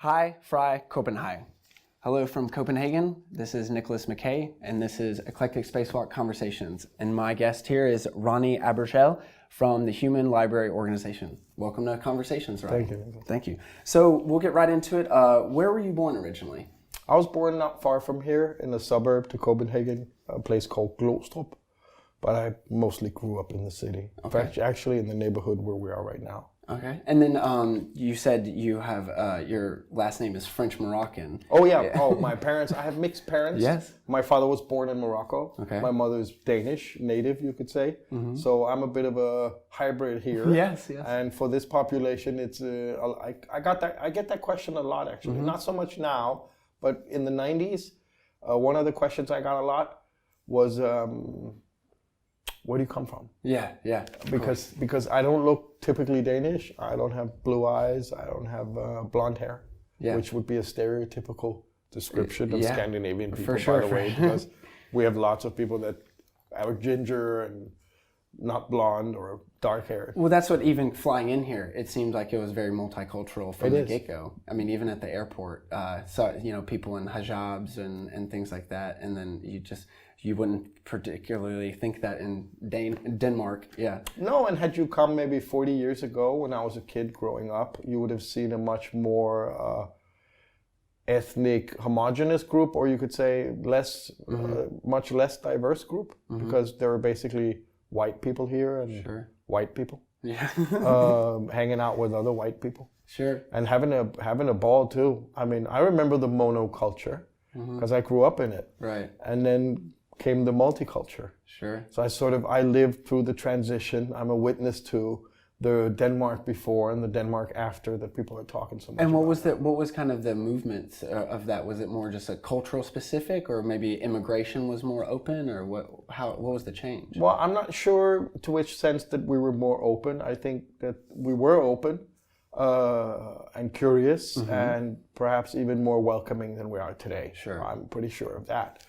Hi, Fry, Copenhagen. Hello from Copenhagen. This is Nicholas McKay, and this is Eclectic Spacewalk Conversations. And my guest here is Ronni Abergel from the Human Library Organization. Welcome to Conversations, Ronni. Thank you. Thank you. So we'll get right into it. Where were you born originally? I was born not far from here in the suburb to Copenhagen, a place called Glostrup, but I mostly grew up in the city. Okay. Actually in the neighborhood where we are right now. Okay. And then you said you have, your last name is French Moroccan. Oh yeah. Oh, my parents, I have mixed parents. Yes. My father was born in Morocco. Okay. My mother's Danish, native you could say. Mm-hmm. So I'm a bit of a hybrid here. Yes, yes. And for this population, it's I get that question a lot actually. Mm-hmm. Not so much now, but in the 90s, one of the questions I got a lot was, where do you come from? Yeah. Because I don't look typically Danish. I don't have blue eyes. I don't have blonde hair, which would be a stereotypical description of Scandinavian people, for sure, by the way, because we have lots of people that are ginger and not blonde or dark hair. Well, that's what, even flying in here, it seemed like it was very multicultural from the get-go. I mean, even at the airport, people in hijabs and things like that, and then you wouldn't particularly think that in Denmark. Yeah. No, and had you come maybe 40 years ago when I was a kid growing up, you would have seen a much more ethnic homogenous group, or you could say much less diverse group, because there were basically white people here and white people hanging out with other white people. Sure. And having a ball too. I mean, I remember the monoculture because I grew up in it. Right. And then came the multiculture. Sure. So I lived through the transition. I'm a witness to the Denmark before and the Denmark after that people are talking so much and what about. what was kind of the movement of that? Was it more just a cultural specific, or maybe immigration was more open, or what was the change? Well, I'm not sure to which sense that we were more open. I think that we were open and curious and perhaps even more welcoming than we are today. Sure. I'm pretty sure of that.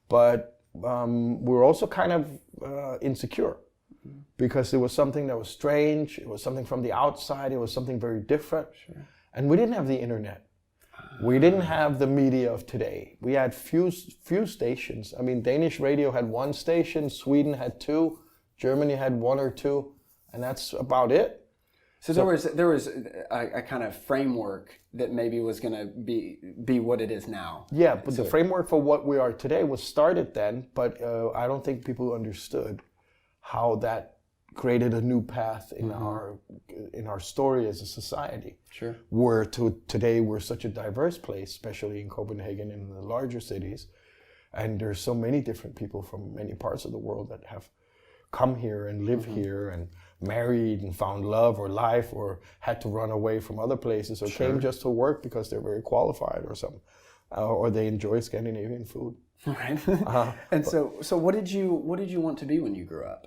But we're also kind of insecure. Because it was something that was strange, it was something from the outside, it was something very different. Sure. And we didn't have the internet. We didn't have the media of today. We had few stations. I mean, Danish radio had one station, Sweden had two, Germany had one or two, and that's about it. So there was a kind of framework that maybe was going to be what it is now. Yeah, but the framework for what we are today was started then, but I don't think people understood how that created a new path in our story as a society. Sure. Where today we're such a diverse place, especially in Copenhagen and in the larger cities, and there's so many different people from many parts of the world that have come here and live here and married and found love or life, or had to run away from other places, or came just to work because they're very qualified or something, or they enjoy Scandinavian food. Right. And so what did you want to be when you grew up?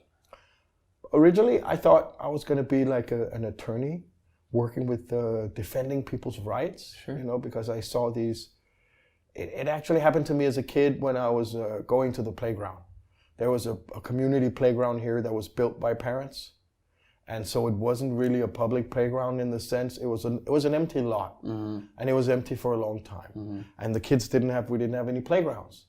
Originally, I thought I was going to be like an attorney, working with defending people's rights. Sure. Because I saw these. It actually happened to me as a kid when I was going to the playground. There was a community playground here that was built by parents, and so it wasn't really a public playground in the sense. It was an empty lot, and it was empty for a long time. And the kids we didn't have any playgrounds.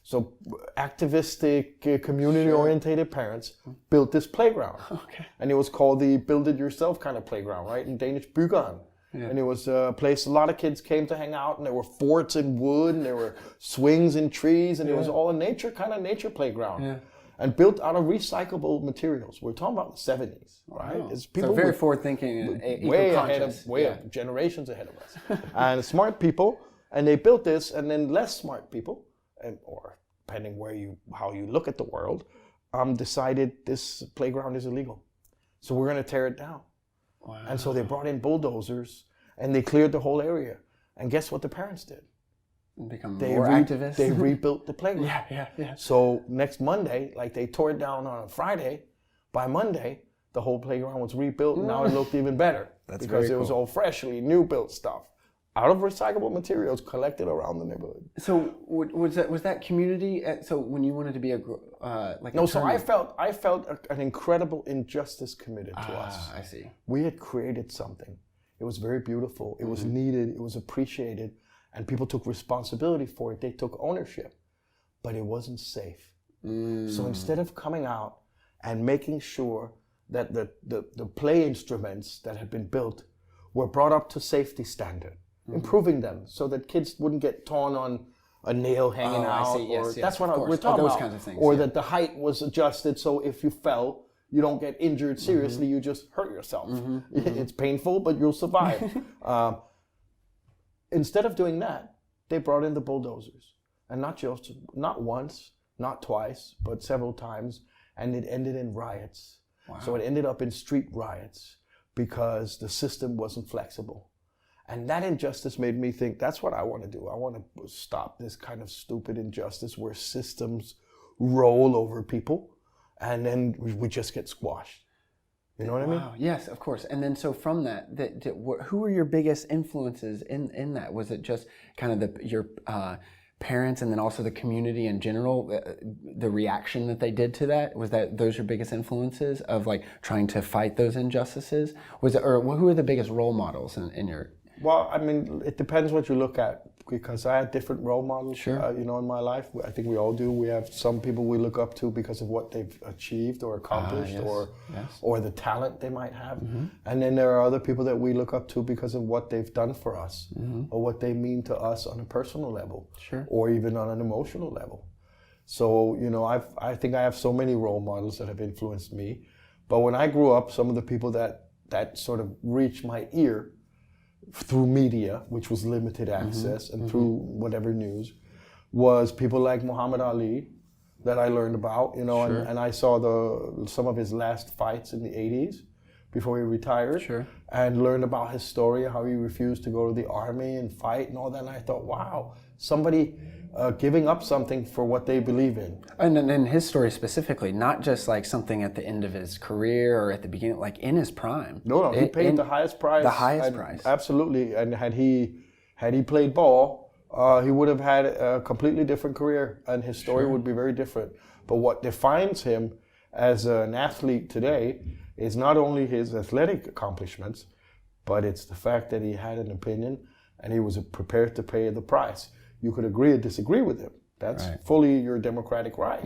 So activistic, community-orientated parents built this playground. Okay. And it was called the build-it-yourself kind of playground, right? In Danish, byggeren. Yeah. And it was a place a lot of kids came to hang out, and there were forts in wood, and there were swings in trees, and it was all a nature playground. Yeah. And built out of recyclable materials. We're talking about the 70s, right? Wow. So very forward-thinking, way generations ahead of us. And smart people, and they built this, and then less smart people, or depending how you look at the world, decided this playground is illegal. So we're going to tear it down. Wow. And so they brought in bulldozers and they cleared the whole area. And guess what the parents did? Become more activists. They rebuilt the playground. Yeah. So next Monday, like they tore it down on a Friday, by Monday, the whole playground was rebuilt and now it looked even better. That's because very it was all freshly new built stuff. Out of recyclable materials collected around the neighborhood. So was that community? So when you wanted to be so I felt an incredible injustice committed to us. I see. We had created something. It was very beautiful. It was needed. It was appreciated. And people took responsibility for it. They took ownership. But it wasn't safe. So instead of coming out and making sure that the play instruments that had been built were brought up to safety standard, improving them so that kids wouldn't get torn on a nail hanging out. Yes, that's what we're talking about. Those kinds of things. Or that the height was adjusted so if you fell, you don't get injured seriously, you just hurt yourself. It's painful, but you'll survive. Instead of doing that, they brought in the bulldozers. And not once, not twice, but several times. And it ended in riots. Wow. So it ended up in street riots because the system wasn't flexible. And that injustice made me think, that's what I want to do. I want to stop this kind of stupid injustice where systems roll over people and then we just get squashed. You know what I mean? Yes, of course. And then so from that, who were your biggest influences in that? Was it just kind of your parents and then also the community in general, the reaction that they did to that? Was that those your biggest influences of like trying to fight those injustices? Was it, or who are the biggest role models in your... Well, I mean, it depends what you look at, because I had different role models, in my life. I think we all do. We have some people we look up to because of what they've achieved or accomplished, or the talent they might have. And then there are other people that we look up to because of what they've done for us, or what they mean to us on a personal level, or even on an emotional level. So, I think I have so many role models that have influenced me. But when I grew up, some of the people that sort of reached my ear through media, which was limited access, and through whatever news, was people like Muhammad Ali that I learned about, and I saw some of his last fights in the 80s before he retired, and learned about his story, how he refused to go to the army and fight and all that, and I thought, wow, somebody giving up something for what they believe in. And in his story specifically, not just like something at the end of his career or at the beginning, like in his prime. No, he paid the highest price. The highest price. Absolutely. And had he played ball, he would have had a completely different career, and his story would be very different. But what defines him as an athlete today is not only his athletic accomplishments, but it's the fact that he had an opinion and he was prepared to pay the price. You could agree or disagree with him. That's fully your democratic right.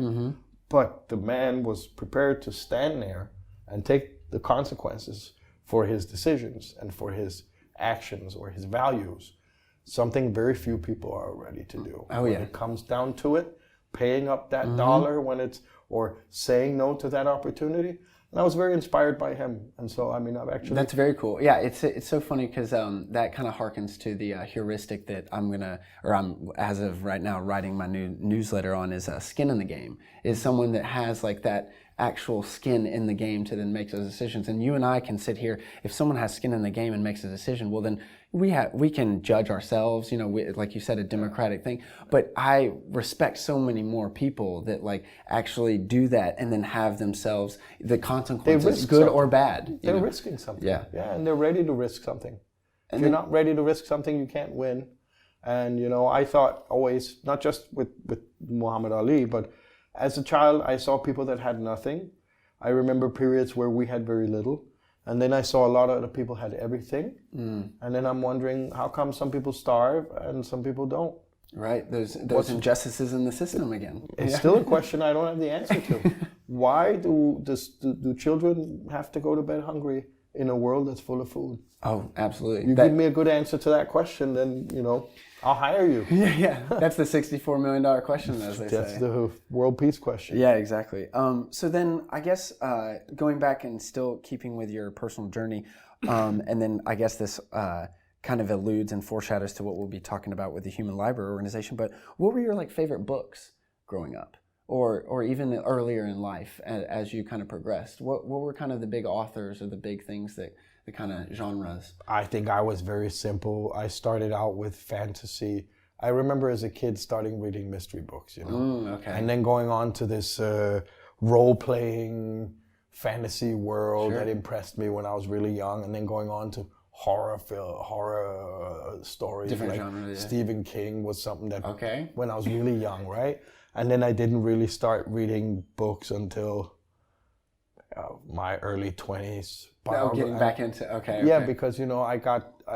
But the man was prepared to stand there and take the consequences for his decisions and for his actions or his values. Something very few people are ready to do. When it comes down to it, paying up that dollar or saying no to that opportunity. And I was very inspired by him, and so I've actually... That's very cool. Yeah, it's so funny because that kind of harkens to the heuristic that I'm as of right now writing my new newsletter on is skin in the game. Is someone that has like that actual skin in the game to then make those decisions. And you and I can sit here, if someone has skin in the game and makes a decision, well then we can judge ourselves, like you said, a democratic thing. But I respect so many more people that like actually do that and then have themselves the consequences, good or bad. They're risking something. Yeah, and they're ready to risk something. If you're not ready to risk something, you can't win. And I thought always, not just with Muhammad Ali, but as a child, I saw people that had nothing. I remember periods where we had very little. And then I saw a lot of other people had everything. And then I'm wondering, how come some people starve and some people don't? Right, those injustices in the system again. It's still a question I don't have the answer to. Why do children have to go to bed hungry in a world that's full of food? Oh, absolutely. You give me a good answer to that question, then, I'll hire you. Yeah. That's the $64 million question, as they say. That's the world peace question. Yeah, exactly. So then I guess going back and still keeping with your personal journey, and then I guess this kind of alludes and foreshadows to what we'll be talking about with the Human Library Organization, but what were your favorite books growing up? Or even earlier in life as you kind of progressed? What were kind of the big authors or the big things the kind of genres? I think I was very simple. I started out with fantasy. I remember as a kid starting reading mystery books, and then going on to this role-playing fantasy world that impressed me when I was really young, and then going on to horror stories. Different genre, Stephen King was something that when I was really young, right? And then I didn't really start reading books until my early 20s. Oh, getting back into, okay. Yeah, because, you know,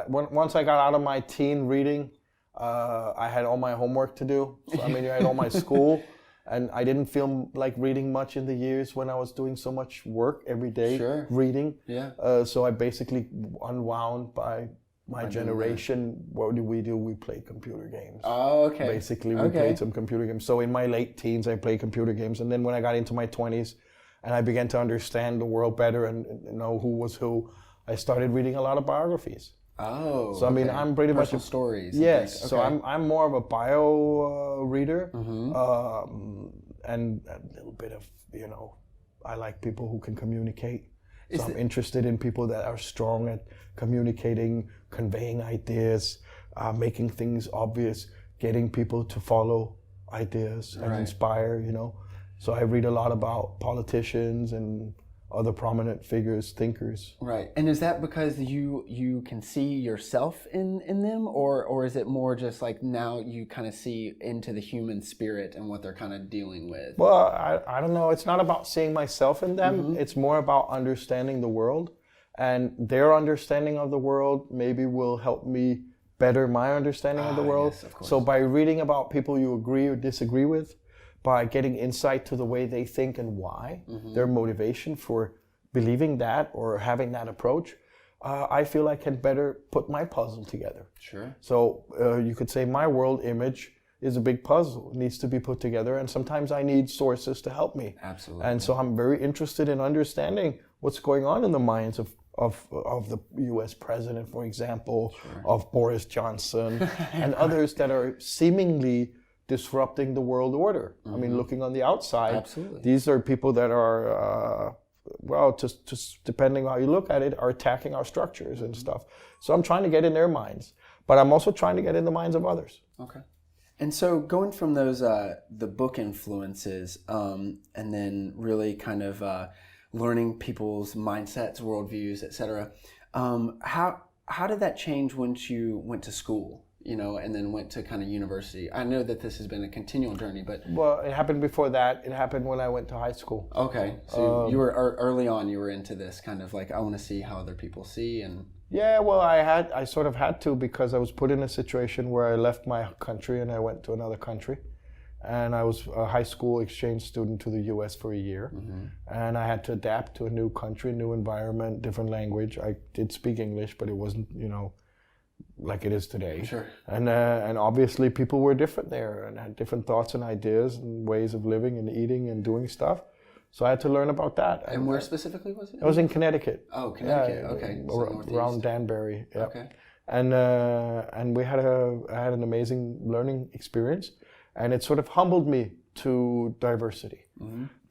once I got out of my teen reading, I had all my homework to do. So, I mean, I had all my school, and I didn't feel like reading much in the years when I was doing so much work every day, reading. Yeah. So I basically unwound by my generation. What do? We play computer games. Oh, okay. Basically, we played some computer games. So in my late teens, I played computer games. And then when I got into my 20s, and I began to understand the world better and know who was who, I started reading a lot of biographies. Oh, so I mean, I'm pretty much stories. Yes, so I'm more of a bio reader, and a little bit of, you know, I like people who can communicate. So I'm interested in people that are strong at communicating, conveying ideas, making things obvious, getting people to follow ideas and inspire. You know, so I read a lot about politicians and other prominent figures, thinkers. Right. And is that because you can see yourself in them, or is it more just like now you kind of see into the human spirit and what they're kind of dealing with? Well, I don't know. It's not about seeing myself in them. It's more about understanding the world, and their understanding of the world maybe will help me better my understanding of the world. Yes, of course. So by reading about people you agree or disagree with, by getting insight to the way they think and why, their motivation for believing that or having that approach, I feel I can better put my puzzle together. Sure. So you could say my world image is a big puzzle. It needs to be put together, and sometimes I need sources to help me. Absolutely. And so I'm very interested in understanding what's going on in the minds of the U.S. president, for example, of Boris Johnson, and others that are seemingly disrupting the world order. I mean, looking on the outside, these are people that are, well, just depending on how you look at it, are attacking our structures and stuff. So I'm trying to get in their minds, but I'm also trying to get in the minds of others. Okay. And so going from those, the book influences, and then really kind of learning people's mindsets, worldviews, etc. How did that change once you went to school? You know, and then went to kind of university. I know that this has been a continual journey, but... Well, it happened before that. It happened when I went to high school. Okay, so you were early on, you were into this kind of like, I want to see how other people see and... Yeah, well, I sort of had to, because I was put in a situation where I left my country and I went to another country. And I was a high school exchange student to the US for a year. And I had to adapt to a new country, new environment, different language. I did speak English, but it wasn't, you know, like it is today. Sure. And obviously people were different there and had different thoughts and ideas and ways of living and eating and doing stuff. So I had to learn about that. And where specifically was it? I was in Connecticut. Oh, Connecticut. Okay. So around Danbury. Yeah. Okay. And I had an amazing learning experience, and it sort of humbled me to diversity.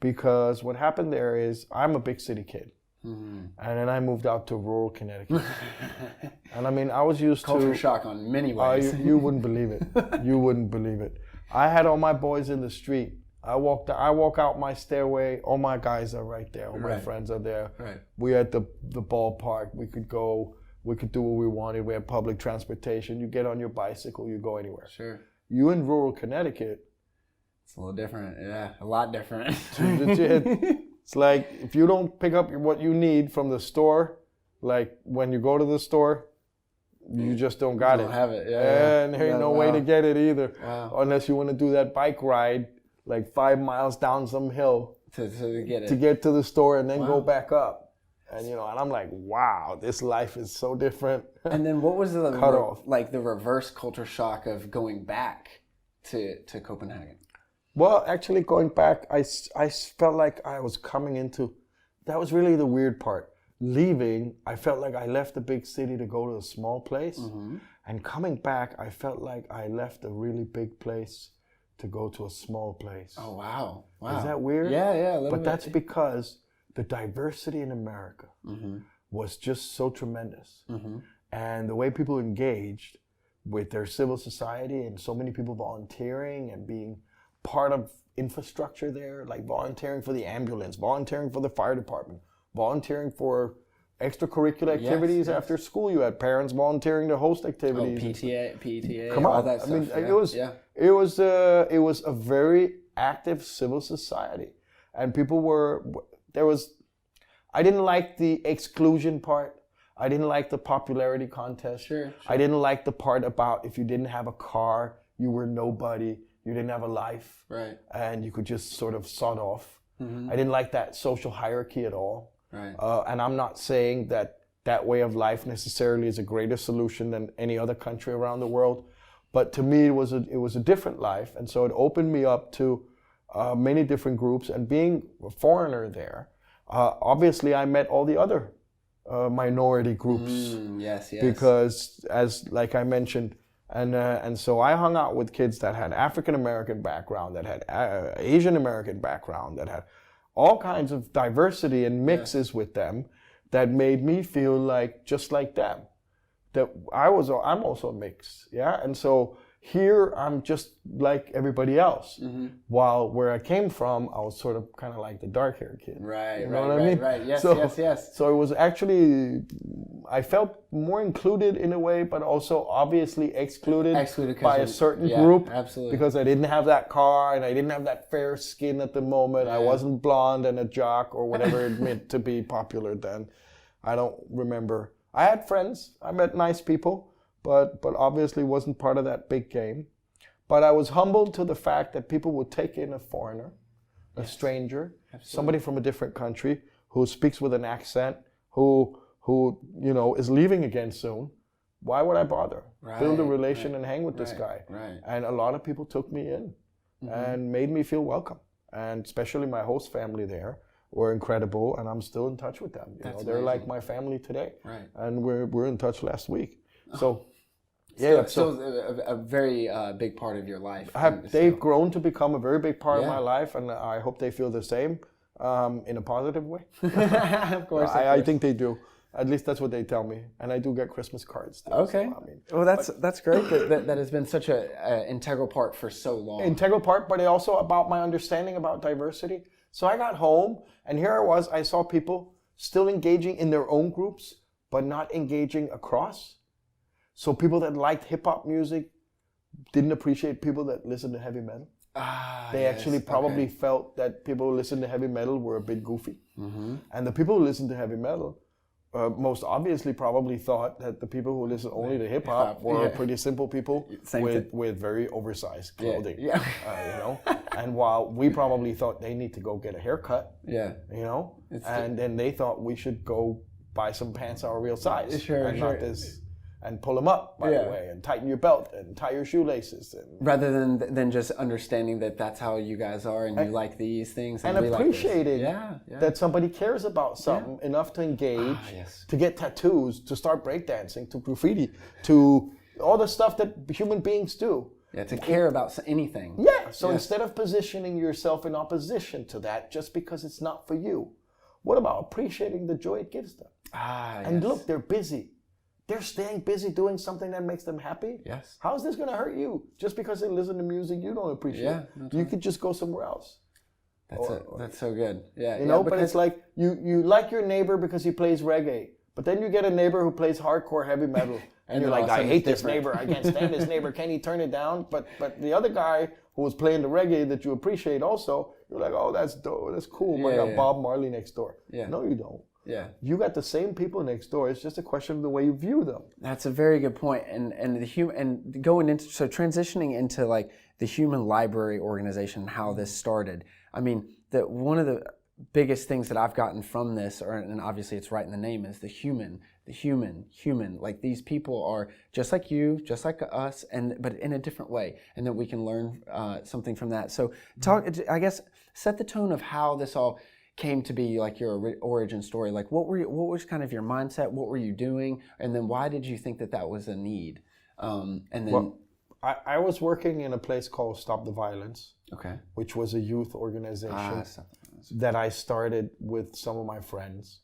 Because what happened there is, I'm a big city kid. And then I moved out to rural Connecticut. And I mean, I was used to... Culture shock on many ways. You wouldn't believe it. You wouldn't believe it. I had all my boys in the street. I walk out my stairway, all my guys are right there, all my friends are there. Right. We at the ballpark, we could go, we could do what we wanted, we had public transportation, you get on your bicycle, you go anywhere. Sure. You in rural Connecticut... It's a little different, yeah, a lot different. It's like, if you don't pick up what you need from the store, like when you go to the store, you just don't got it. Don't have it, And there ain't no way to get it either. Unless you want to do that bike ride, like 5 miles down some hill to get it. To get to the store and then go back up. And you know, and I'm like, wow, this life is so different. And then what was the off. Like the reverse culture shock of going back to Copenhagen? Well, actually going back, I felt like I was coming into, that was really the weird part. Leaving, I felt like I left the big city to go to a small place. And coming back, I felt like I left a really big place to go to a small place. Oh, wow. Is that weird? Yeah, a little bit. But that's because the diversity in America was just so tremendous. And the way people engaged with their civil society and so many people volunteering and being part of infrastructure there, like volunteering for the ambulance, volunteering for the fire department, volunteering for extracurricular activities after school. You had parents volunteering to host activities. PTA, Come on, all that stuff. I mean, it was a very active civil society, and people were. I didn't like the exclusion part. I didn't like the popularity contest. Sure. I didn't like the part about if you didn't have a car, you were nobody, you didn't have a life. Right. And you could just sort of sod off. Mm-hmm. I didn't like that social hierarchy at all. Right. And I'm not saying that way of life necessarily is a greater solution than any other country around the world. But to me, it was a different life. And so it opened me up to many different groups. And being a foreigner there, obviously I met all the other minority groups. Yes. Because like I mentioned, and so I hung out with kids that had African American background, that had Asian American background, that had all kinds of diversity and mixes with them that made me feel like just like them. That I'm also mixed, yeah. And so here I'm just like everybody else. Mm-hmm. While where I came from, I was sort of kind of like the dark-haired kid. Right, you know what I mean? Right. Yes, yes. So it was actually, I felt more included in a way, but also obviously excluded by a certain group. Absolutely. Because I didn't have that car and I didn't have that fair skin at the moment. Yeah. I wasn't blonde and a jock or whatever it meant to be popular then. I don't remember. I had friends. I met nice people. But obviously wasn't part of that big game. But I was humbled to the fact that people would take in a foreigner, a stranger, somebody from a different country who speaks with an accent, who is leaving again soon. Why would I bother? Build a relation and hang with this guy. Right. And a lot of people took me in and made me feel welcome. And especially my host family there were incredible, and I'm still in touch with them. They're like my family today. Right. And we're in touch last week. So, still a very big part of your life. They've grown to become a very big part of my life, and I hope they feel the same in a positive way. Of course. I think they do. At least that's what they tell me, and I do get Christmas cards. Still, okay. So, well, that's great. that has been such a integral part for so long. Integral part, but also about my understanding about diversity. So I got home, and here I was. I saw people still engaging in their own groups, but not engaging across. So people that liked hip-hop music didn't appreciate people that listened to heavy metal. They actually probably felt that people who listened to heavy metal were a bit goofy. Mm-hmm. And the people who listened to heavy metal most obviously probably thought that the people who listen only to hip-hop were pretty simple people with very oversized clothing. Yeah. And while we probably thought they need to go get a haircut, and then they thought we should go buy some pants our real size. Not this... And pull them up, by the way, and tighten your belt and tie your shoelaces. Rather than just understanding that that's how you guys are and you like these things. And appreciating that somebody cares about something enough to engage, to get tattoos, to start breakdancing, to graffiti, to all the stuff that human beings do. Yeah, to care about anything. Yeah, so instead of positioning yourself in opposition to that just because it's not for you, what about appreciating the joy it gives them? And look, they're busy. They're staying busy doing something that makes them happy. Yes. How is this going to hurt you? Just because they listen to music you don't appreciate. Yeah, you could just go somewhere else. That's so good. Yeah. But it's like you like your neighbor because he plays reggae, but then you get a neighbor who plays hardcore heavy metal, and you're like, I hate this neighbor. I can't stand this neighbor. Can he turn it down? But the other guy who was playing the reggae that you appreciate also, you're like, oh, that's dope. That's cool. I got Bob Marley next door. Yeah. No, you don't. Yeah, you got the same people next door. It's just a question of the way you view them. That's a very good point. And transitioning into like the Human Library Organization and how this started. I mean, one of the biggest things that I've gotten from this, and obviously it's right in the name, is the human. Like these people are just like you, just like us, but in a different way, and that we can learn something from that. So set the tone of how this all came to be, like your origin story. Like what was kind of your mindset? What were you doing? And then why did you think that was a need? I was working in a place called Stop the Violence, which was a youth organization that I started with some of my friends.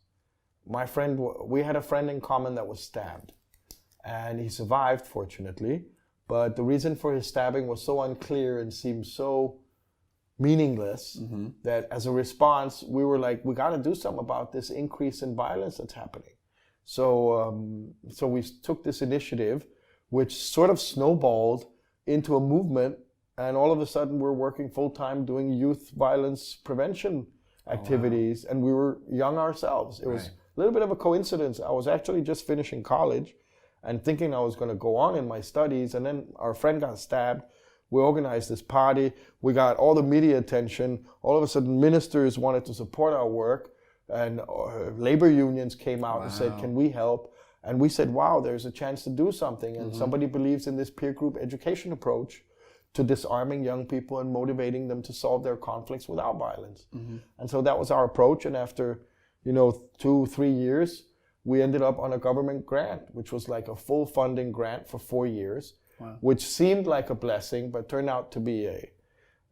We had a friend in common that was stabbed, and he survived, fortunately. But the reason for his stabbing was so unclear and seemed so meaningless that as a response we were like, we got to do something about this increase in violence that's happening. So we took this initiative, which sort of snowballed into a movement, and all of a sudden we're working full time doing youth violence prevention activities, and we were young ourselves. It was a little bit of a coincidence. I was actually just finishing college and thinking I was going to go on in my studies, and then our friend got stabbed. We organized this party. We got all the media attention. All of a sudden, ministers wanted to support our work, and labor unions came out and said, can we help? And we said, wow, there's a chance to do something. And somebody believes in this peer group education approach to disarming young people and motivating them to solve their conflicts without violence. And so that was our approach. And after, 2-3 years, we ended up on a government grant, which was like a full funding grant for 4 years, which seemed like a blessing, but turned out to be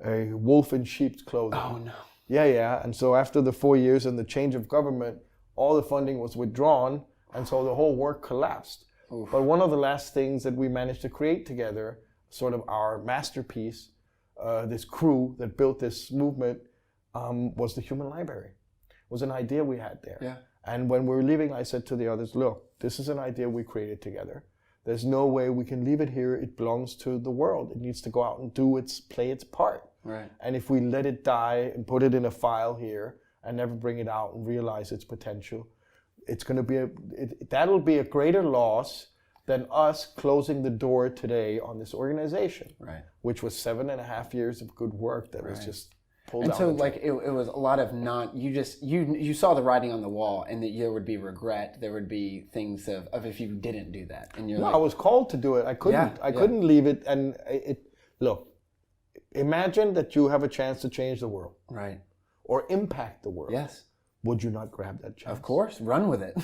a wolf in sheep's clothing. Oh, no. Yeah. And so after the 4 years and the change of government, all the funding was withdrawn, and so the whole work collapsed. Oof. But one of the last things that we managed to create together, sort of our masterpiece, this crew that built this movement, was the Human Library. It was an idea we had there. Yeah. And when we were leaving, I said to the others, look, this is an idea we created together. There's no way we can leave it here. It belongs to the world. It needs to go out and play its part. Right. And if we let it die and put it in a file here and never bring it out and realize its potential, it's going to be that'll be a greater loss than us closing the door today on this organization, right? Which was 7.5 years of good work that was just pulled out. And so, like, it was a lot of you saw the writing on the wall, and that there would be regret, there would be things of if you didn't do that, and you're I was called to do it. I couldn't leave it, and look. Imagine that you have a chance to change the world, right, or impact the world. Yes. Would you not grab that chance? Of course, run with it.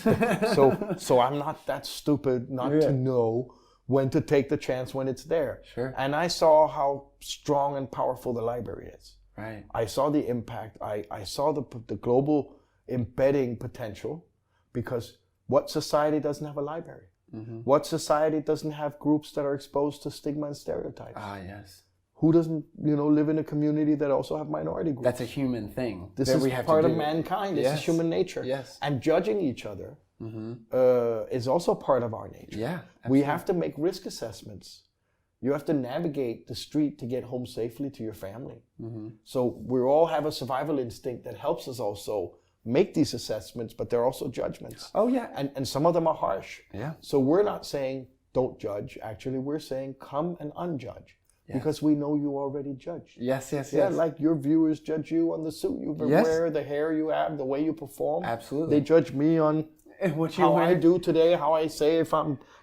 So I'm not that stupid not to know when to take the chance when it's there. Sure. And I saw how strong and powerful the library is. Right. I saw the impact. I saw the global embedding potential, because what society doesn't have a library? What society doesn't have groups that are exposed to stigma and stereotypes? Ah, yes. Who doesn't, live in a community that also have minority groups? That's a human thing. This is part of mankind. This is human nature. Yes. And judging each other is also part of our nature. Yeah. Absolutely. We have to make risk assessments. You have to navigate the street to get home safely to your family. So we all have a survival instinct that helps us also make these assessments, but they're also judgments. Oh, yeah. And some of them are harsh. Yeah. So we're not saying don't judge. Actually, we're saying come and unjudge. Yes. Because we know you already judged. Yes. Yeah, like your viewers judge you on the suit you wear, the hair you have, the way you perform. Absolutely. They judge me on how I do today, how I say, if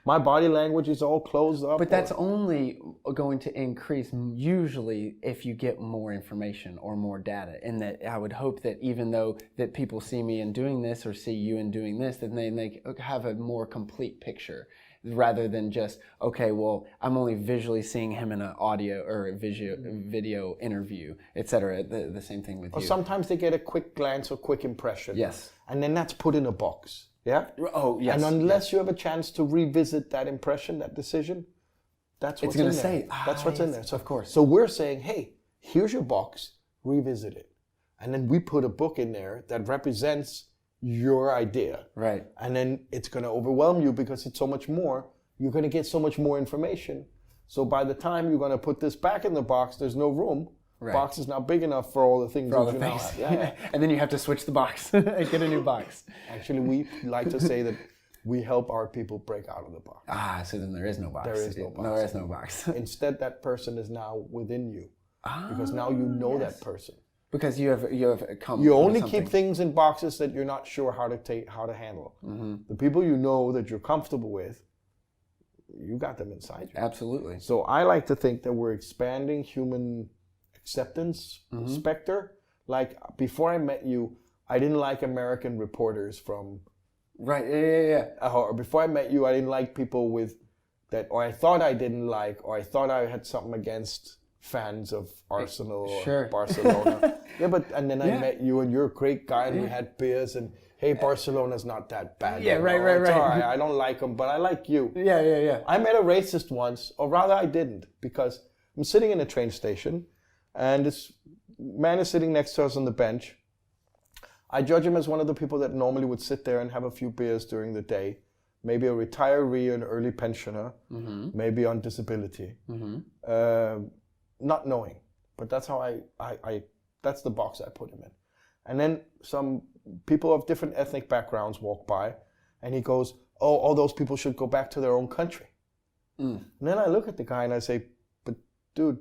my body language is all closed up. But that's only going to increase usually if you get more information or more data. And that I would hope that even though that people see me in doing this or see you in doing this, that they have a more complete picture. Rather than just, okay, well, I'm only visually seeing him in an audio or a video interview, etc. The same thing with you. Or sometimes they get a quick glance or quick impression. Yes. And then that's put in a box. Yeah? Oh, yes. And unless you have a chance to revisit that impression, that decision, that's what's in there. It's going to say, that's what's in there. So, of course. So we're saying, hey, here's your box, revisit it. And then we put a book in there that represents your idea. Right. And then it's going to overwhelm you because it's so much more. You're going to get so much more information. So by the time you're going to put this back in the box, there's no room. Right. Box is not big enough for all the things that you now have. Yeah. And then you have to switch the box and get a new box. Actually, we like to say that we help our people break out of the box. Ah, so then there is no box. There is no box. No, there is no box. Instead, that person is now within you. Because now you know that person. Because you have come. You only keep things in boxes that you're not sure how to handle. The people you know that you're comfortable with, you got them inside you. Absolutely. So I like to think that we're expanding human acceptance specter. Like before I met you, I didn't like American reporters from. Right. Yeah. Or before I met you, I didn't like people with that, or I thought I didn't like, or I thought I had something against fans of Arsenal or Barcelona. And then I met you, and you're a great guy, and we had beers, and hey, Barcelona's not that bad. Yeah, right. It's all right. I don't like them, but I like you. Yeah. I met a racist once, or rather I didn't, because I'm sitting in a train station, and this man is sitting next to us on the bench. I judge him as one of the people that normally would sit there and have a few beers during the day. Maybe a retiree, an early pensioner, maybe on disability. Not knowing, but that's how that's the box I put him in. And then some people of different ethnic backgrounds walk by, and he goes, "Oh, all those people should go back to their own country." And then I look at the guy and I say, "But dude,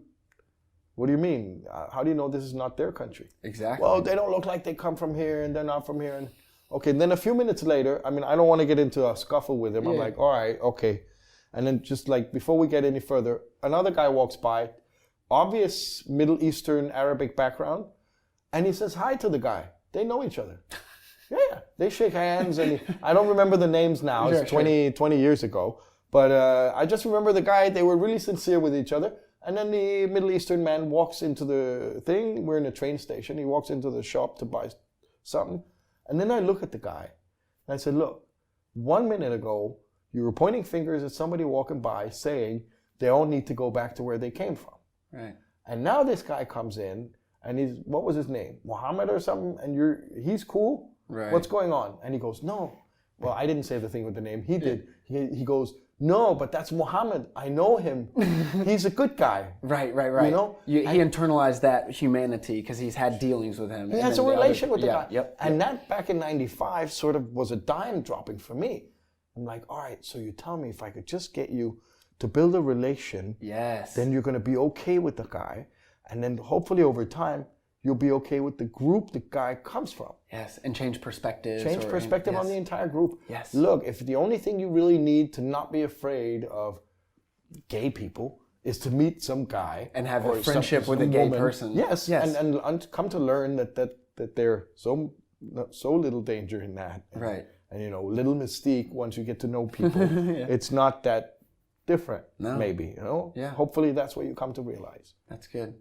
what do you mean? How do you know this is not their country?" Exactly. "Well, they don't look like they come from here, and they're not from here." And okay, and then a few minutes later, I mean, I don't want to get into a scuffle with him. Yeah. I'm like, all right, okay. And then just like, before we get any further, another guy walks by, obvious Middle Eastern Arabic background, and he says hi to the guy. They know each other. Yeah, they shake hands, and I don't remember the names now. It's 20 years ago. But I just remember the guy, they were really sincere with each other. And then the Middle Eastern man walks into the thing. We're in a train station. He walks into the shop to buy something. And then I look at the guy, and I said, "Look, 1 minute ago, you were pointing fingers at somebody walking by saying they all need to go back to where they came from. Right. And now this guy comes in, and he's, what was his name? Mohammed or something? And he's cool? Right. What's going on?" And he goes, "No." Well, I didn't say the thing with the name. He did. He goes, "No, but that's Mohammed. I know him. He's a good guy." Right. You know? He internalized that humanity because he's had dealings with him. He has a relation with the guy. Yep. And that back in 95 sort of was a dime dropping for me. I'm like, all right, so you tell me if I could just get you to build a relation, yes, then you're going to be okay with the guy. And then hopefully over time, you'll be okay with the group the guy comes from. Yes, and change perspectives. Change perspective on the entire group. Yes. Look, if the only thing you really need to not be afraid of gay people is to meet some guy and have a friendship with a gay person. Yes. And come to learn that there's so little danger in that. Right. And little mystique once you get to know people. Yeah. It's not that different. No. Maybe, Yeah. Hopefully that's what you come to realize. That's good.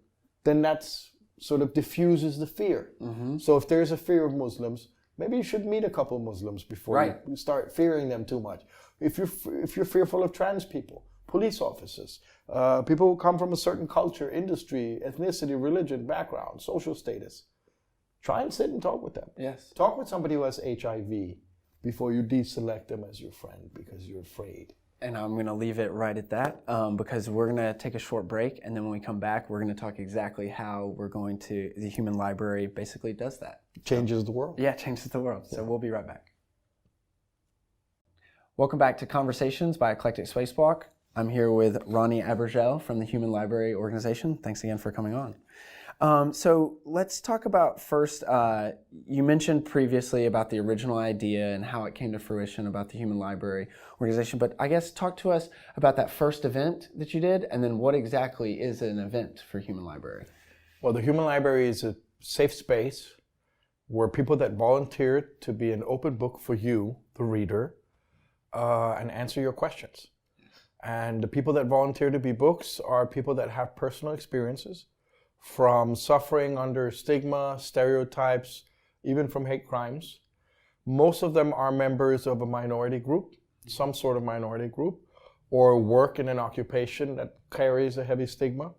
Then that's sort of diffuses the fear. Mm-hmm. So if there's a fear of Muslims, maybe you should meet a couple Muslims before you start fearing them too much. If you're fearful of trans people, police officers, people who come from a certain culture, industry, ethnicity, religion, background, social status, try and sit and talk with them. Yes. Talk with somebody who has HIV before you deselect them as your friend because you're afraid. And I'm going to leave it right at that because we're going to take a short break. And then when we come back, we're going to talk exactly how the Human Library basically does that. Changes the world. Yeah, changes the world. So we'll be right back. Welcome back to Conversations by Eclectic Spacewalk. I'm here with Ronni Abergel from the Human Library Organization. Thanks again for coming on. So let's talk about first, you mentioned previously about the original idea and how it came to fruition about the Human Library Organization, but I guess talk to us about that first event that you did, and then what exactly is an event for Human Library? Well, the Human Library is a safe space where people that volunteer to be an open book for you, the reader, and answer your questions. And the people that volunteer to be books are people that have personal experiences from suffering under stigma, stereotypes, even from hate crimes. Most of them are members of a minority group, some sort of minority group, or work in an occupation that carries a heavy stigma,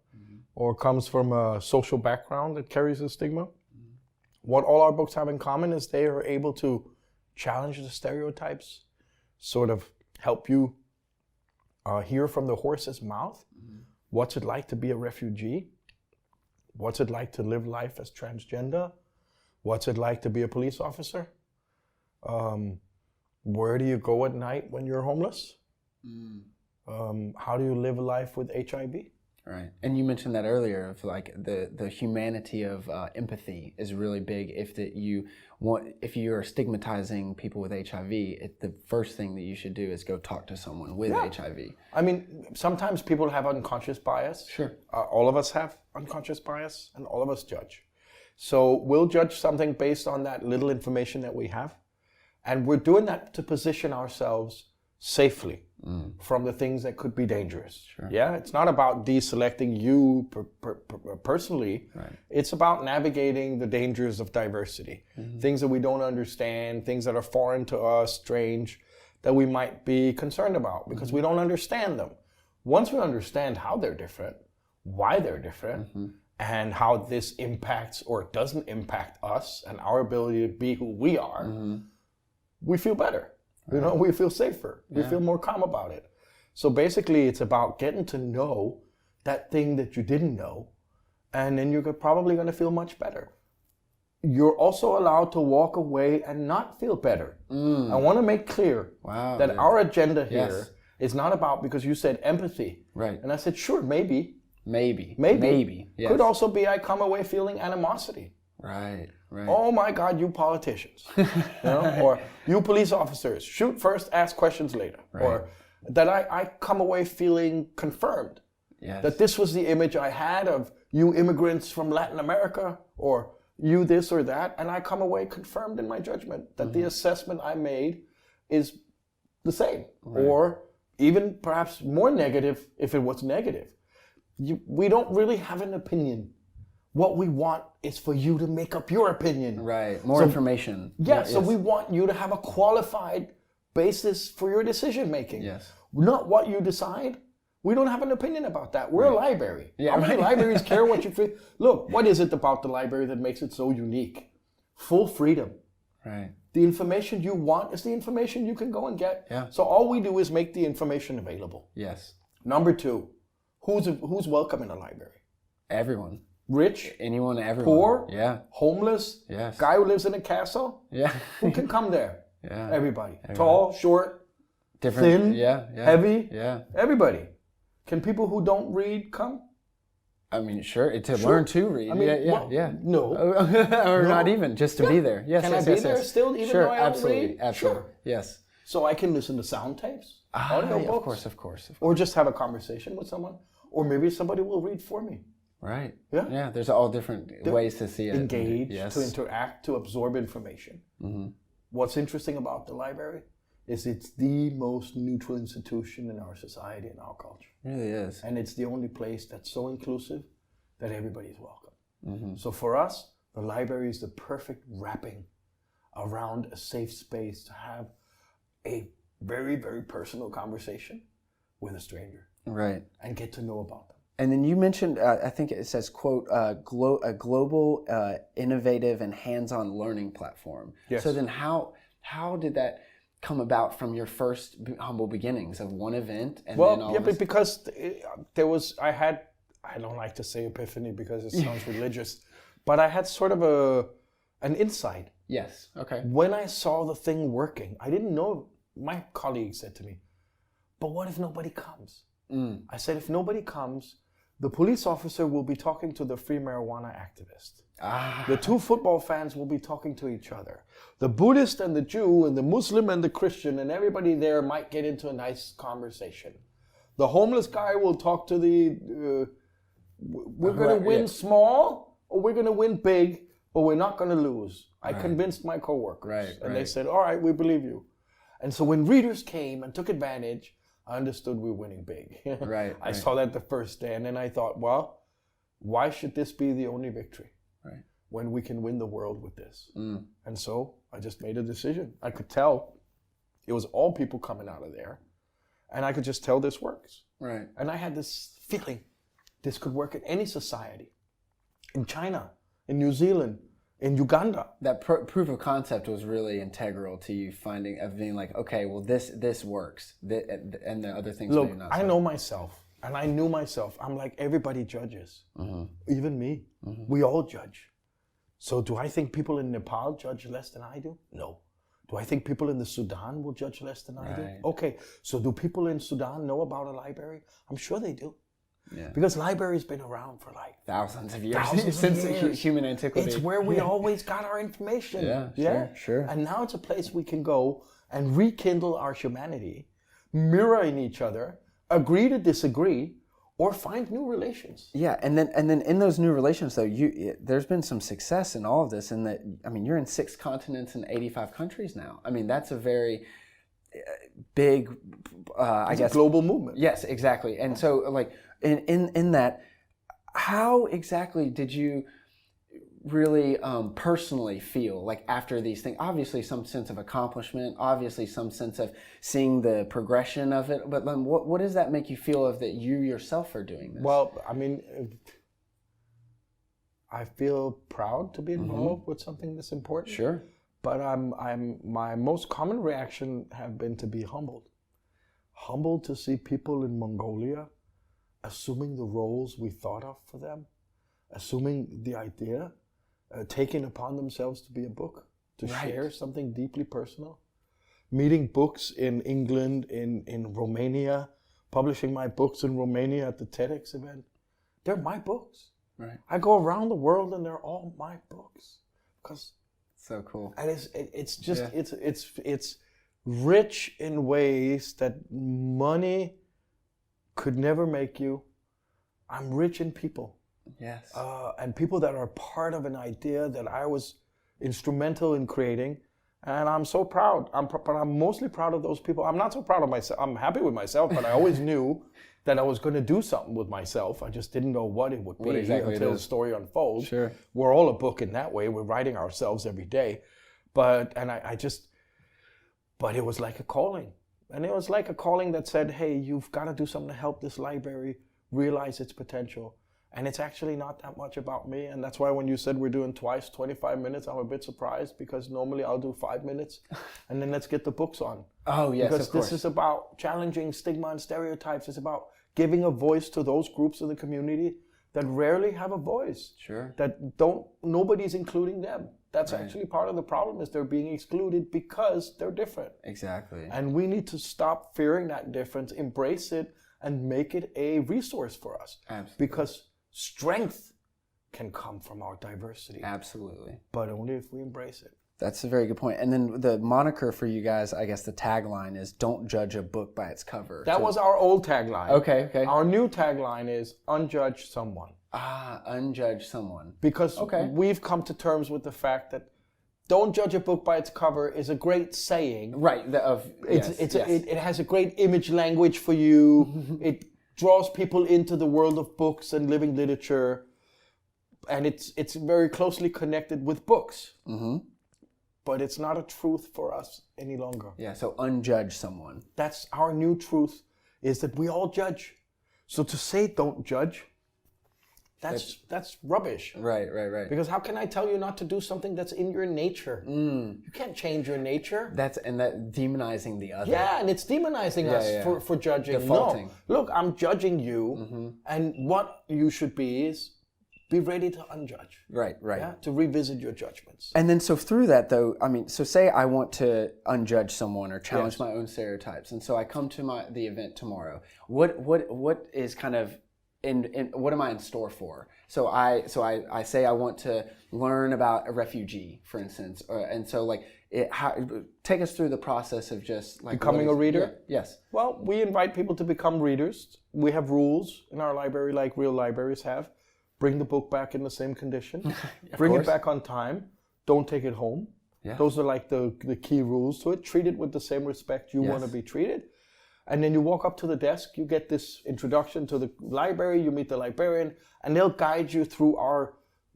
or comes from a social background that carries a stigma. What all our books have in common is they are able to challenge the stereotypes, sort of help you hear from the horse's mouth. What's it like to be a refugee? What's it like to live life as transgender? What's it like to be a police officer? Where do you go at night when you're homeless? How do you live a life with HIV? Right. And you mentioned that earlier of like the humanity of empathy is really big. If you are stigmatizing people with HIV, the first thing that you should do is go talk to someone with HIV. I mean, sometimes people have unconscious bias. Sure. All of us have unconscious bias, and all of us judge. So we'll judge something based on that little information that we have. And we're doing that to position ourselves safely from the things that could be dangerous. Sure. Yeah, it's not about deselecting you personally. Right. It's about navigating the dangers of diversity. Things that we don't understand, things that are foreign to us, strange, that we might be concerned about because we don't understand them. Once we understand how they're different, why they're different, and how this impacts or doesn't impact us and our ability to be who we are, we feel better. You know, we feel safer. We feel more calm about it. So basically, it's about getting to know that thing that you didn't know, and then you're probably going to feel much better. you're also allowed to walk away and not feel better. I want to make clear that our agenda here is not about, because you said empathy. Right. And I said, sure, maybe. Yes. Could also be I come away feeling animosity. Right. Oh my God, you politicians. Or you police officers, shoot first, ask questions later. Right. Or that I come away feeling confirmed. Yes. That this was the image I had of you immigrants from Latin America, or you this or that, and I come away confirmed in my judgment that the assessment I made is the same, or even perhaps more negative if it was negative. We don't really have an opinion. What we want is for you to make up your opinion. Right, more information. Yeah, so we want you to have a qualified basis for your decision making. Yes. Not what you decide. We don't have an opinion about that. We're a library. Yeah, How many libraries care what you feel? Look, what is it about the library that makes it so unique? Full freedom. Right. The information you want is the information you can go and get. Yeah. So all we do is make the information available. Yes. Number two, who's welcome in a library? Everyone. Rich? Anyone, everyone. Poor? Yeah. Homeless? Yes. Guy who lives in a castle? Yeah. Who can come there? Yeah. Everybody. Tall, short, different, thin, heavy? Yeah. Everybody. Can people who don't read come? I mean, sure, to learn to read. I mean, no. Or not even, just to be there. Yes, Can I be there still, even though I don't read? Absolutely, Sure. yes. So I can listen to sound tapes, audio books. Of course. Or just have a conversation with someone. Or maybe somebody will read for me. Right. Yeah. Yeah, there's all different ways to see it. Engage, yes. to interact, to absorb information. What's interesting about the library is it's the most neutral institution in our society and our culture. It really is. And it's the only place that's so inclusive that everybody's welcome. So for us, the library is the perfect wrapping around a safe space to have a very, very personal conversation with a stranger. Right. And get to know about them. And then you mentioned, I think it says, quote, a global, innovative, and hands-on learning platform. Yes. So then how did that come about from your first humble beginnings of one event? And then all but because I don't like to say epiphany because it sounds religious, but I had sort of an insight. Yes, okay. When I saw the thing working, I didn't know, my colleague said to me, but what if nobody comes? I said, if nobody comes, the police officer will be talking to the free marijuana activist. The two football fans will be talking to each other. The Buddhist and the Jew and the Muslim and the Christian and everybody there might get into a nice conversation. The homeless guy will talk to the, we're going to win small or we're going to win big, but we're not going to lose. I convinced my coworkers. And they said, all right, we believe you. And so when readers came and took advantage, I understood we were winning big. I saw that the first day, and then I thought, well, why should this be the only victory? When we can win the world with this. And so I just made a decision. I could tell it was all people coming out of there, and I could just tell this works. And I had this feeling this could work in any society. In China, in New Zealand, in Uganda. That proof of concept was really integral to you being like, okay, well, this works, and the other things Look, maybe not. I know myself, and I knew myself. I'm like, everybody judges, even me. We all judge. So do I think people in Nepal judge less than I do? No. Do I think people in the Sudan will judge less than I do? Okay, so do people in Sudan know about a library? I'm sure they do. Because library's been around for like thousands of years, since human antiquity. It's where we always got our information. Sure. And now it's a place we can go and rekindle our humanity, mirror in each other, agree to disagree, or find new relations. Yeah, and then in those new relations, though, there's been some success in all of this. In that, I mean, you're in 6 continents and 85 countries now. I mean, that's a very big, I guess, global movement. Yes, exactly. And so, like, in that, how exactly did you really personally feel like after these things? Obviously some sense of accomplishment, obviously some sense of seeing the progression of it, but then what does that make you feel of that you yourself are doing this? Well, I mean, I feel proud to be involved with something this important. Sure. But my most common reaction have been to be humbled. Humbled to see people in Mongolia assuming the roles we thought of for them, assuming the idea taking upon themselves to be a book, to share something deeply personal. Meeting books in England, in Romania, publishing my books in Romania at the TEDx event. They're my books. Right. I go around the world and they're all my books. Because so cool. And it's just it's rich in ways that money could never make you. I'm rich in people. Yes. And people that are part of an idea that I was instrumental in creating. And I'm so proud. But I'm mostly proud of those people. I'm not so proud of myself. I'm happy with myself, but I always knew that I was going to do something with myself. I just didn't know what it would be until the story unfolds. Sure. We're all a book in that way. We're writing ourselves every day. But it was like a calling. And it was like a calling that said, hey, you've got to do something to help this library realize its potential. And it's actually not that much about me. And that's why when you said we're doing twice 25 minutes, I'm a bit surprised, because normally I'll do 5 minutes and then let's get the books on. Oh, yes, because of course. This is about challenging stigma and stereotypes. It's about giving a voice to those groups in the community that rarely have a voice. Sure. That nobody's including them. That's actually part of the problem, is they're being excluded because they're different. Exactly. And we need to stop fearing that difference, embrace it, and make it a resource for us. Absolutely. Because strength can come from our diversity. Absolutely. But only if we embrace it. That's a very good point. And then the moniker for you guys, I guess the tagline is, don't judge a book by its cover. That was our old tagline. Okay. Our new tagline is, unjudge someone. Unjudge someone. Because we've come to terms with the fact that don't judge a book by its cover is a great saying. Right. It has a great image language for you. It draws people into the world of books and living literature. And it's very closely connected with books. Mm-hmm. But it's not a truth for us any longer. Yeah, so unjudge someone. That's our new truth, is that we all judge. So to say don't judge, that's rubbish. Right. Because how can I tell you not to do something that's in your nature? You can't change your nature. That demonizing the other. Yeah, and it's demonizing us for judging. Defaulting. No, look, I'm judging you, and what you should be is be ready to unjudge. Right. Yeah? To revisit your judgments. And then so through that though, I mean, so say I want to unjudge someone or challenge my own stereotypes, and so I come to the event tomorrow. What is kind of what am I in store for? So I say I want to learn about a refugee, for instance, and so take us through the process of just becoming a reader. Yeah, yes. Well, we invite people to become readers. We have rules in our library, like real libraries have. Bring the book back in the same condition. Bring it back on time. Don't take it home. Yeah. Those are like the key rules to it. Treat it with the same respect you want to be treated. And then you walk up to the desk, you get this introduction to the library, you meet the librarian, and they'll guide you through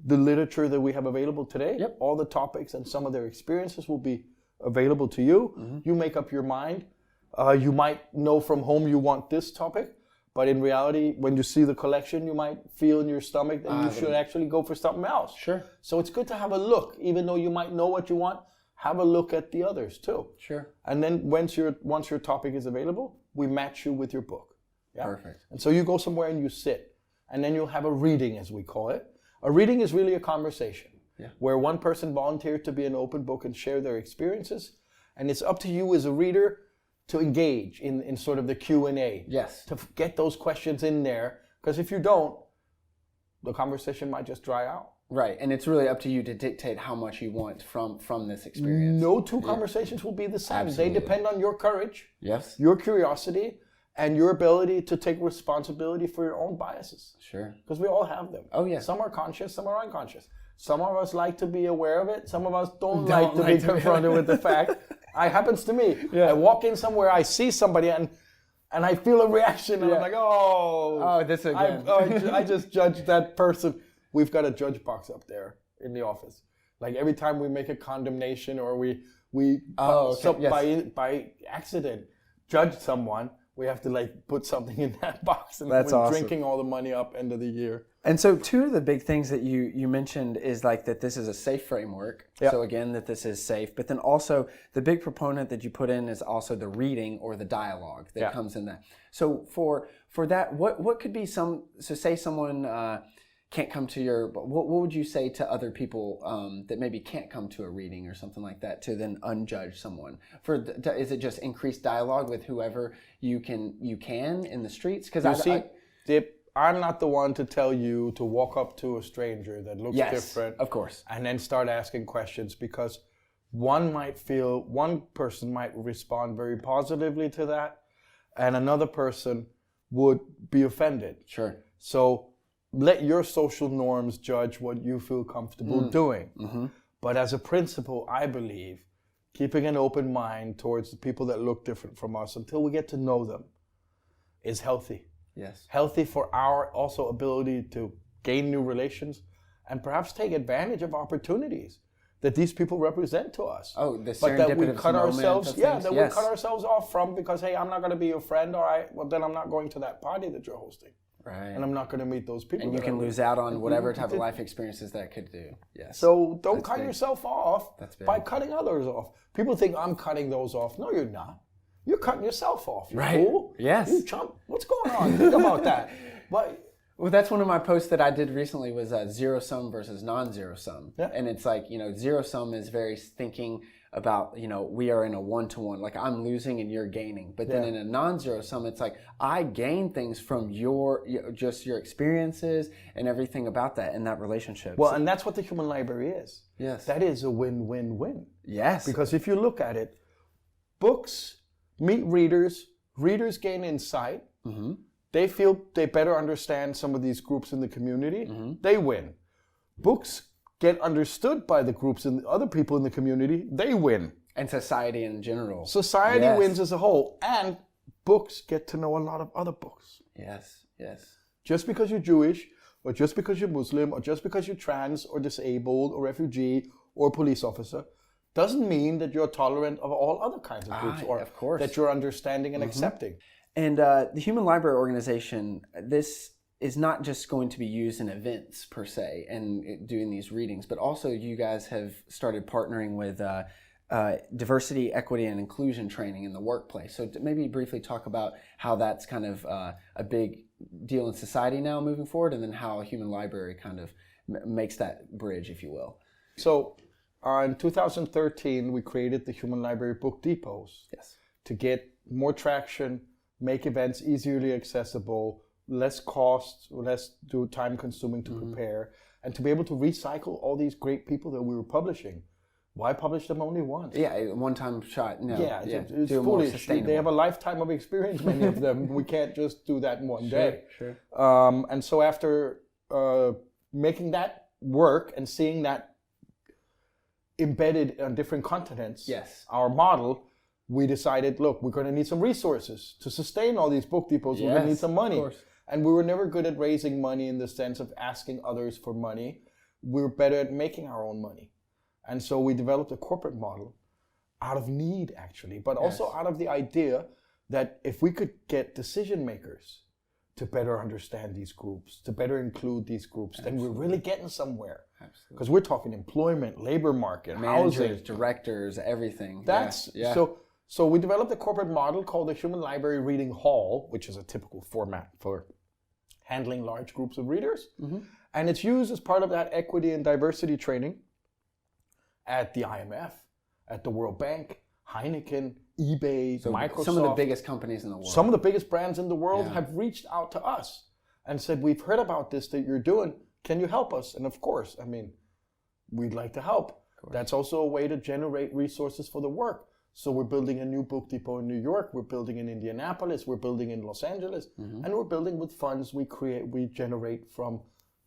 the literature that we have available today. Yep. All the topics and some of their experiences will be available to you. Mm-hmm. You make up your mind. You might know from home you want this topic, but in reality, when you see the collection, you might feel in your stomach that you should actually go for something else. Sure. So it's good to have a look, even though you might know what you want. Have a look at the others too. Sure. And then once your topic is available, we match you with your book. Yeah? Perfect. And so you go somewhere and you sit, and then you'll have a reading, as we call it. A reading is really a conversation where one person volunteered to be an open book and share their experiences, and it's up to you as a reader to engage in sort of the Q&A. Yes. To get those questions in there, because if you don't, the conversation might just dry out. Right, and it's really up to you to dictate how much you want from this experience. No two conversations will be the same. Absolutely. They depend on your courage, your curiosity, and your ability to take responsibility for your own biases. Sure. Because we all have them. Oh, yeah. Some are conscious, some are unconscious. Some of us like to be aware of it. Some of us don't like to be confronted with the fact. It happens to me. Yeah. I walk in somewhere, I see somebody, and I feel a reaction, and I'm like, oh, this again. I just judged that person. We've got a judge box up there in the office. Like every time we make a condemnation or we by accident judge someone, we have to put something in that box, and that's awesome. Drinking all the money up end of the year. And so two of the big things that you mentioned is that this is a safe framework. Yep. So again, that this is safe, but then also the big proponent that you put in is also the reading or the dialogue that comes in that. So for that, what could be say someone can't come to your, what would you say to other people that maybe can't come to a reading or something like that to then unjudge someone? Is it just increased dialogue with whoever you can in the streets? Because I'm not the one to tell you to walk up to a stranger that looks different, of course, and then start asking questions, because one person might respond very positively to that, and another person would be offended. Sure. So let your social norms judge what you feel comfortable doing. Mm-hmm. But as a principle, I believe keeping an open mind towards the people that look different from us until we get to know them is healthy. Yes. Healthy for our also ability to gain new relations and perhaps take advantage of opportunities that these people represent to us. Oh, the but that we cut ourselves, we cut ourselves off from, because hey, I'm not going to be your friend. All right, well then I'm not going to that party that you're hosting. Right. And I'm not going to meet those people. And you can lose out on whatever type of life experiences that could do. Yes. So don't cut yourself off by big. cutting others off. People think I'm cutting those off. No, you're not. You're cutting yourself off. You right. fool. Yes. You chump. What's going on? Think about that. Well, that's one of my posts that I did recently was zero sum versus non-zero sum. Yeah. And it's like, zero sum is very thinking about, we are in a one-to-one, like I'm losing and you're gaining. But then in a non-zero sum, it's like I gain things from your experiences and everything about that in that relationship. Well, and that's what the human library is. Yes. That is a win-win-win. Yes. Because if you look at it, books meet readers, readers gain insight, they feel they better understand some of these groups in the community, they win. Books get understood by the groups and other people in the community, they win. And society in general. Society wins as a whole, and books get to know a lot of other books. Yes, yes. Just because you're Jewish, or just because you're Muslim, or just because you're trans, or disabled, or refugee, or police officer, doesn't mean that you're tolerant of all other kinds of groups, or of course. that you're understanding and accepting. And the Human Library Organization, this is not just going to be used in events per se and doing these readings, but also you guys have started partnering with diversity, equity, and inclusion training in the workplace. So maybe briefly talk about how that's kind of a big deal in society now moving forward, and then how a Human Library kind of makes that bridge, if you will. So in 2013, we created the Human Library Book Depots to get more traction, make events easily accessible, less cost, less time consuming to prepare, and to be able to recycle all these great people that we were publishing. Why publish them only once? Yeah, one-time shot. No, it's foolish. They have a lifetime of experience, many of them. We can't just do that in one day. Sure. And so after making that work and seeing that embedded on different continents, our model, we decided, look, we're going to need some resources to sustain all these book depots. We're going to need some money. Of course. And we were never good at raising money in the sense of asking others for money. We were better at making our own money. And so we developed a corporate model out of need, actually, but also out of the idea that if we could get decision makers to better understand these groups, to better include these groups, then we're really getting somewhere. Because we're talking employment, labor market, managers, housing, directors, everything. So we developed a corporate model called the Human Library Reading Hall, which is a typical format for handling large groups of readers. And it's used as part of that equity and diversity training at the IMF, at the World Bank, Heineken, eBay, Microsoft. Some of the biggest companies in the world. Some of the biggest brands in the world have reached out to us and said, we've heard about this that you're doing. Can you help us? And of course, we'd like to help. That's also a way to generate resources for the work. So we're building a new book depot in New York, we're building in Indianapolis, we're building in Los Angeles, and we're building with funds we generate from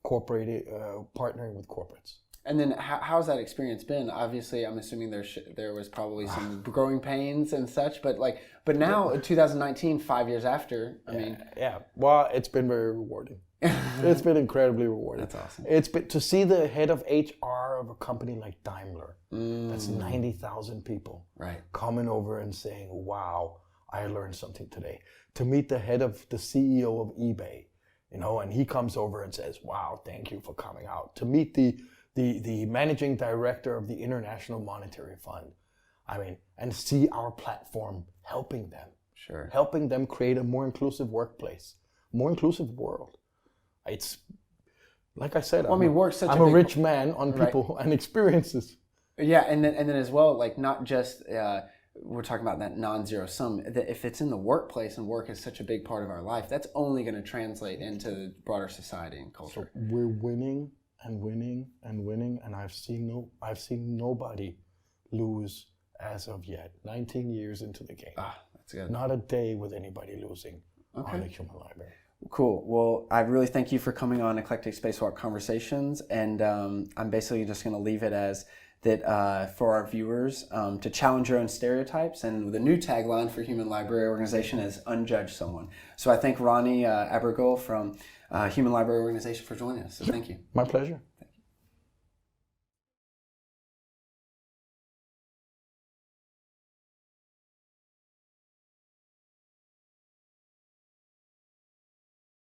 partnering with corporates. And then how's that experience been? Obviously, I'm assuming there was probably some growing pains and such, but now, 2019, 5 years after, well, it's been very rewarding. It's been incredibly rewarding. That's awesome. It's been to see the head of HR of a company like Daimler, that's 90,000 people, coming over and saying, wow, I learned something today. To meet the head of the CEO of eBay, and he comes over and says, wow, thank you for coming out. To meet the managing director of the International Monetary Fund, and see our platform helping them. Helping them create a more inclusive workplace, more inclusive world. like I said, well, work's such I'm a rich man on people and experiences. Yeah, and then as well, like not just we're talking about that non-zero sum. That if it's in the workplace and work is such a big part of our life, that's only going to translate into broader society and culture. So we're winning and winning and winning, and I've seen nobody lose as of yet. 19 years into the game. That's good. Not a day with anybody losing on the human library. Cool. Well, I really thank you for coming on Eclectic Spacewalk Conversations, and I'm basically just going to leave it as that for our viewers to challenge your own stereotypes, and the new tagline for Human Library Organization is "Unjudge someone." So I thank Ronni Abergel from Human Library Organization for joining us. So thank you. My pleasure.